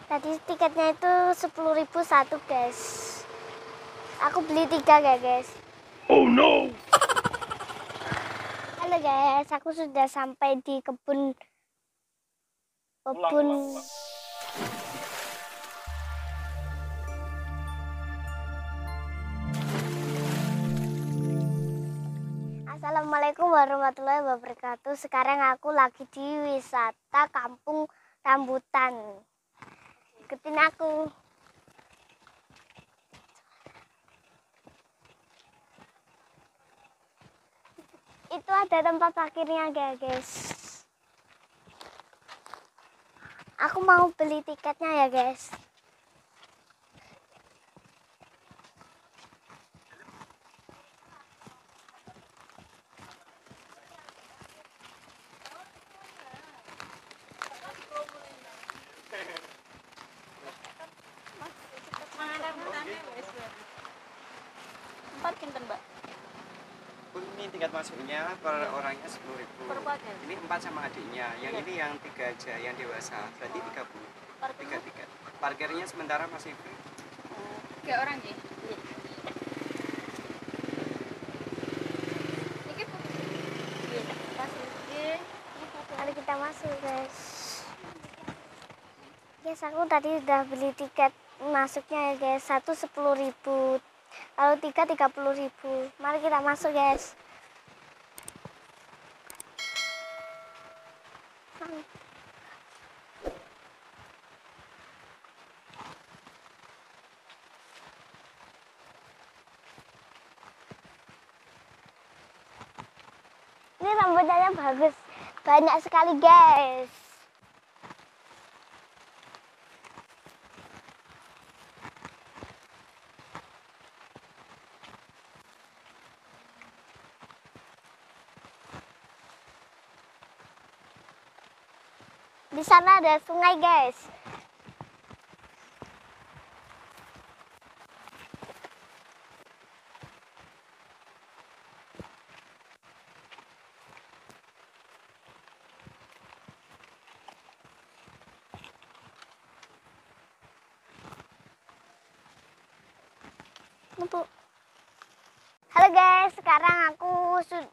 Tadi tiketnya itu 10.000 satu, guys. Aku beli 3 ya, guys. Oh no. Halo guys, aku sudah sampai di kebun. Assalamualaikum warahmatullahi wabarakatuh. Sekarang aku lagi di wisata Kampung Rambutan. Ikutin aku. Itu ada tempat parkirnya guys. Aku mau beli tiketnya ya guys. Mbak? Ini tingkat masuknya per orangnya 10.000. Ini 4 sama adiknya. Yang ini yang 3 aja, yang dewasa. Berarti 30. 3 tiket. Parkirnya sementara masih free. 3 orang ya? Mari kita masuk guys. Guys, aku tadi udah beli tiket masuknya ya guys. Satu 10.000, lalu 3 30.000. Mari kita masuk guys. Ini rambutannya bagus, banyak sekali guys. Di sana ada sungai guys. Halo guys, sekarang aku sudah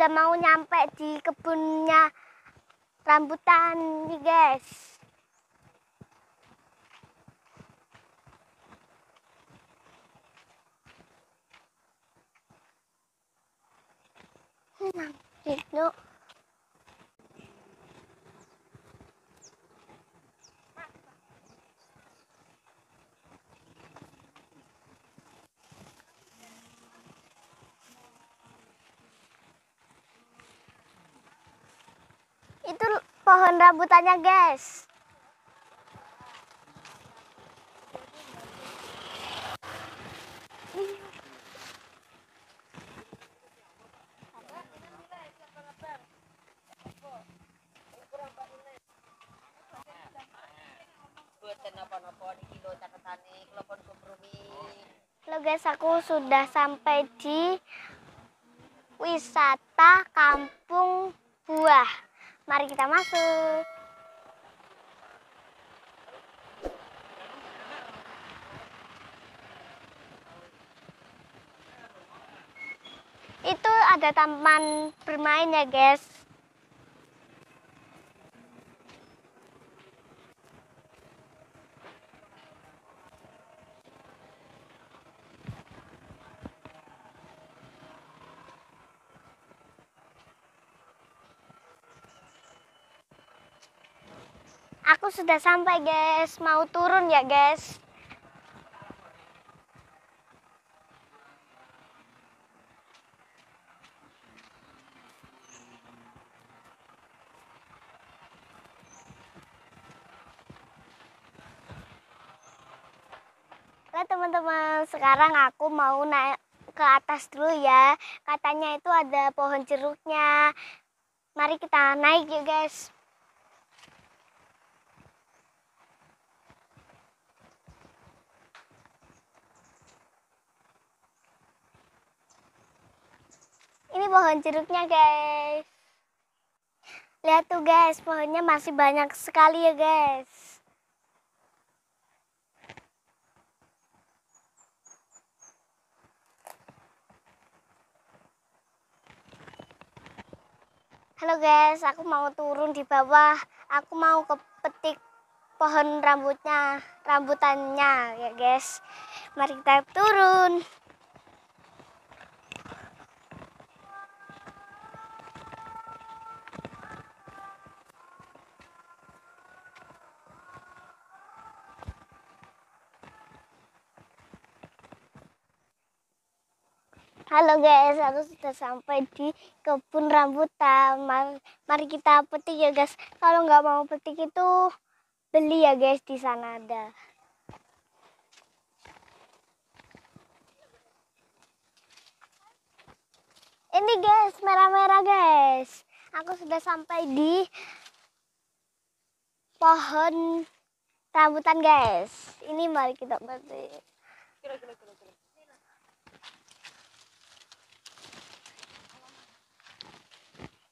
mau nyampe di kebunnya rambutan nih guys. Gitu. Itu pohon rambutannya guys. Halo guys, aku sudah sampai di wisata Kampung Buah. Mari kita masuk. Itu ada taman bermain ya guys. Aku sudah sampai guys, mau turun ya guys. Halo teman-teman, sekarang aku mau naik ke atas dulu ya. Katanya itu ada pohon jeruknya. Mari kita naik yuk guys. Ini pohon jeruknya guys. Lihat tuh guys, pohonnya masih banyak sekali ya guys. Halo guys, aku mau turun di bawah. Aku mau ke petik pohon rambutannya ya guys. Mari kita turun. Halo guys, aku sudah sampai di kebun rambutan. Mari kita petik ya guys. Kalau nggak mau petik itu beli ya guys, di sana ada. Ini guys, merah-merah guys. Aku sudah sampai di pohon rambutan guys. Ini mari kita petik.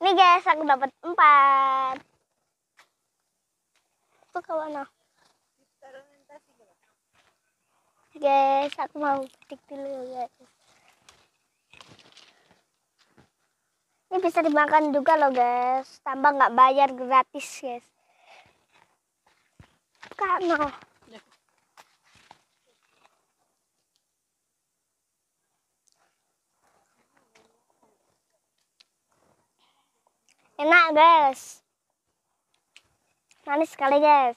Ini guys, aku dapat 4. Itu ke mana? Guys, aku mau petik dulu guys. Ini bisa dimakan juga loh guys, tambah nggak bayar, gratis guys. Karena enak guys, manis sekali guys.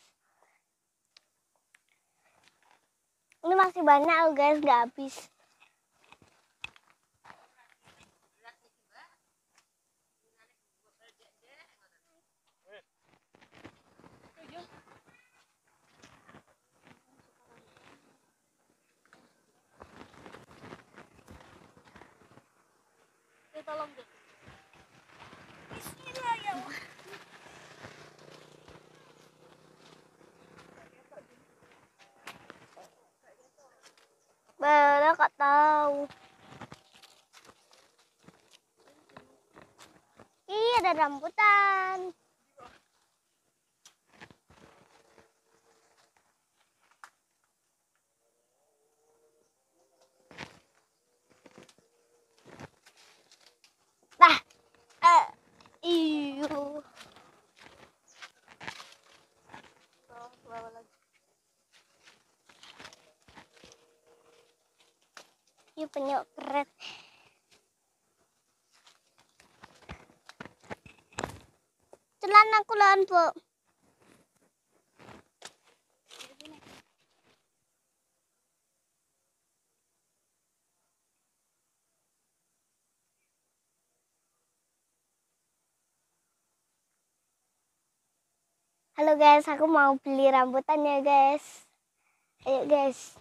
Ini masih banyak loh guys, nggak habis. Tolong deh. Bismillah ya Allah. Baru kok tahu. Iya, ada rambutan. Nah, iyo. Ini penyok keren. Celana aku lawan, Bu. Halo guys, aku mau beli rambutan ya guys. Ayo guys.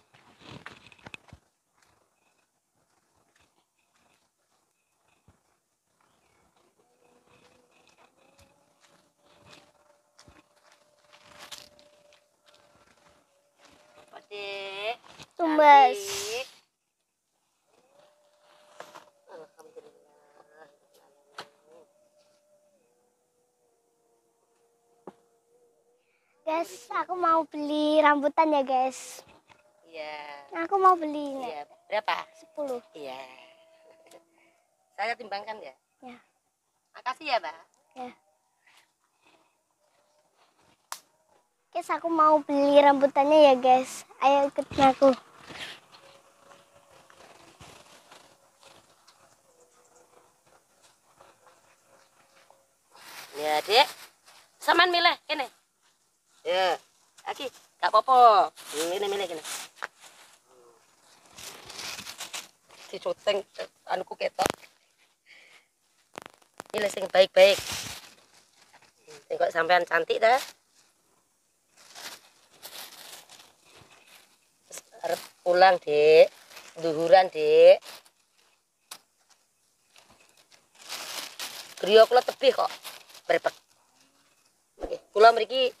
Dek, Tumbas. cantik. Alhamdulillah. Guys, aku mau beli rambutan ya guys. Iya. Aku mau beli ini. Iya. Berapa? 10. Iya. Saya timbangkan ya. Ya. Makasih ya, Mbak. Ya. Guys, aku mau beli rambutannya ya guys. Ayo ikutin aku. Ya, Dek. Saman milih kene. Ya. Lagi, gak apa-apa. Ini milih kene. Si syuting anuku ketok. Milih sing baik-baik. Tengok sampean cantik dah. Arep pulang, Dek. Duhuran, Dek. Griya kula tebih kok. Brepek. Nggih, kula mriki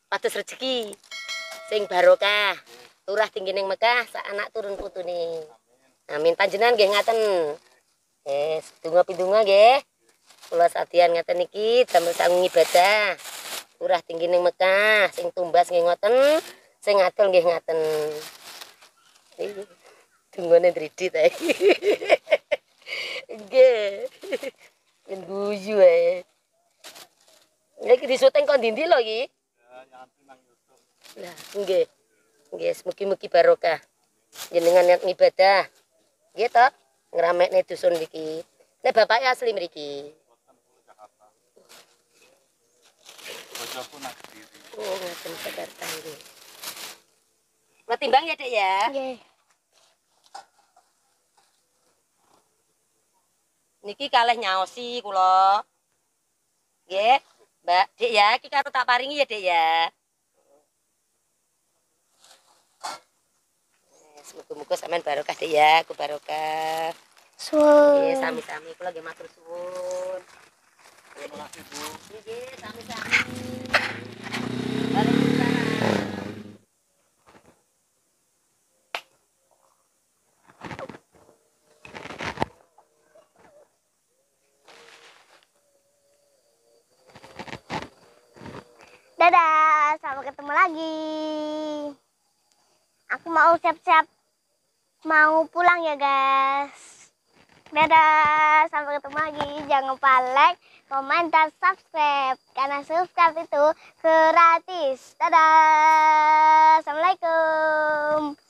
pados rejeki sing barokah. Turah tinggi ning Mekah, sak anak turun putune. Amin. Panjenengan nggih ngaten. Donga pindonga nggih. Kula sadian ngeten iki damel sangu ibadah. Lurah tinggi ning Mekah, sing tumbas nggih ngoten, sing ngadol nggih ngaten. Iki dungane dridit ae. Nggih. Guyu ae. Iki disuting kok ndi lho iki? Lah, nggih. Nggih, mugi-mugi barokah. Jenengan niat ibadah. Nggih to? Ngramekne dusun iki. Nek bapake asli mriki. Bojoku nak Kediri. Oh, ngaten Jakarta nggih. Kula timbang ya, Dek ya. Nggih. Niki kalih nyaosi kula. Nggih, Mbak, Dek ya, iki karo tak paringi ya, Dek ya. Semoga-moga sampean barokah, Dek ya, aku barokah. Nggih, Suwun. sami-sami kula nggih matur suwun. Terima kasih, Bu. Nggih, sami-sami. Waalaikumsalam. Dadah, sampai ketemu lagi. Aku mau siap-siap mau pulang ya guys. Dadah, sampai ketemu lagi. Jangan lupa like, komen, dan subscribe. Karena subscribe itu gratis. Dadah, assalamualaikum.